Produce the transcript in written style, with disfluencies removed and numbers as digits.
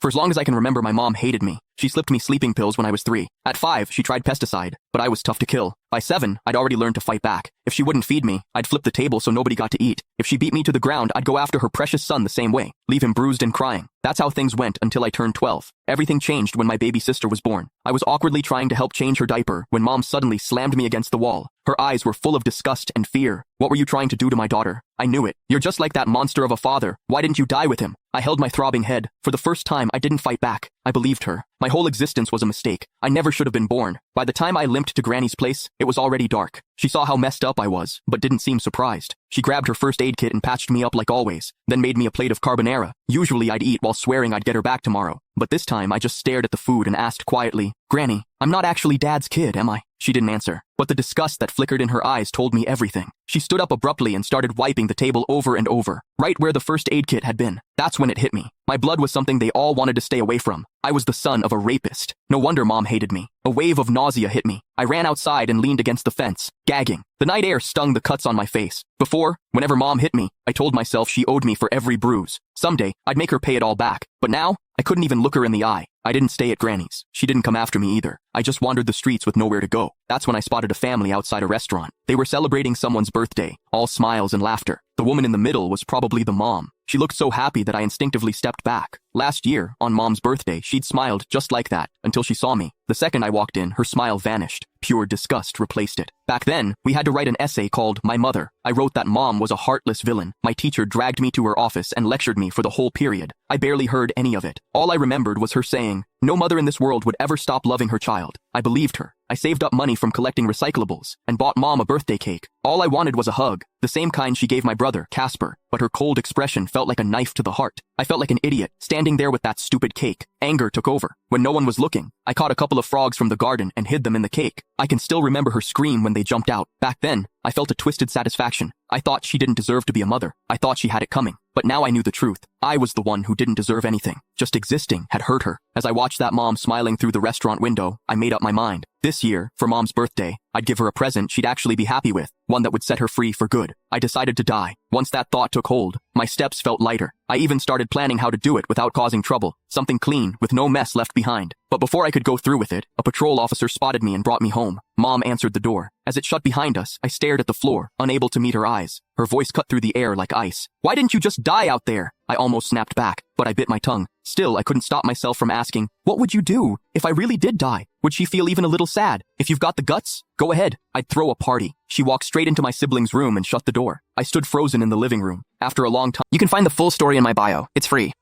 For as long as I can remember, my mom hated me. She slipped me sleeping pills when I was 3. At 5, she tried pesticide, but I was tough to kill. By 7, I'd already learned to fight back. If she wouldn't feed me, I'd flip the table so nobody got to eat. If she beat me to the ground, I'd go after her precious son the same way, leave him bruised and crying. That's how things went until I turned 12. Everything changed when my baby sister was born. I was awkwardly trying to help change her diaper when Mom suddenly slammed me against the wall. Her eyes were full of disgust and fear. What were you trying to do to my daughter? I knew it. You're just like that monster of a father. Why didn't you die with him? I held my throbbing head. For the first time, I didn't fight back. I believed her. My whole existence was a mistake. I never should have been born. By the time I limped to Granny's place, it was already dark. She saw how messed up I was, but didn't seem surprised. She grabbed her first aid kit and patched me up like always, then made me a plate of carbonara. Usually I'd eat while swearing I'd get her back tomorrow, but this time I just stared at the food and asked quietly, "Granny, I'm not actually Dad's kid, am I?" She didn't answer, but the disgust that flickered in her eyes told me everything. She stood up abruptly and started wiping the table over and over, right where the first aid kit had been. That's when it hit me. My blood was something they all wanted to stay away from. I was the son of a rapist. No wonder Mom hated me. A wave of nausea hit me. I ran outside and leaned against the fence, gagging. The night air stung the cuts on my face. Before, whenever Mom hit me, I told myself she owed me for every bruise. Someday, I'd make her pay it all back. But now, I couldn't even look her in the eye. I didn't stay at Granny's. She didn't come after me either. I just wandered the streets with nowhere to go. That's when I spotted a family outside a restaurant. They were celebrating someone's birthday, all smiles and laughter. The woman in the middle was probably the mom. She looked so happy that I instinctively stepped back. Last year, on Mom's birthday, she'd smiled just like that, until she saw me. The second I walked in, her smile vanished. Pure disgust replaced it. Back then, we had to write an essay called My Mother. I wrote that Mom was a heartless villain. My teacher dragged me to her office and lectured me for the whole period. I barely heard any of it. All I remembered was her saying, "No mother in this world would ever stop loving her child." I believed her. I saved up money from collecting recyclables and bought Mom a birthday cake. All I wanted was a hug, the same kind she gave my brother, Casper, but her cold expression felt like a knife to the heart. I felt like an idiot, standing there with that stupid cake. Anger took over. When no one was looking, I caught a couple of frogs from the garden and hid them in the cake. I can still remember her scream when they jumped out. Back then, I felt a twisted satisfaction. I thought she didn't deserve to be a mother. I thought she had it coming. But now I knew the truth. I was the one who didn't deserve anything. Just existing had hurt her. As I watched that mom smiling through the restaurant window, I made up my mind. This year, for Mom's birthday, I'd give her a present she'd actually be happy with, one that would set her free for good. I decided to die. Once that thought took hold, my steps felt lighter. I even started planning how to do it without causing trouble. Something clean, with no mess left behind. But before I could go through with it, a patrol officer spotted me and brought me home. Mom answered the door. As it shut behind us, I stared at the floor, unable to meet her eyes. Her voice cut through the air like ice. "Why didn't you just die out there?" I almost snapped back, but I bit my tongue. Still, I couldn't stop myself from asking, "What would you do if I really did die? Would she feel even a little sad? If you've got the guts, go ahead. I'd throw a party." She walked straight into my sibling's room and shut the door. I stood frozen in the living room. After a long time, you can find the full story in my bio. It's free.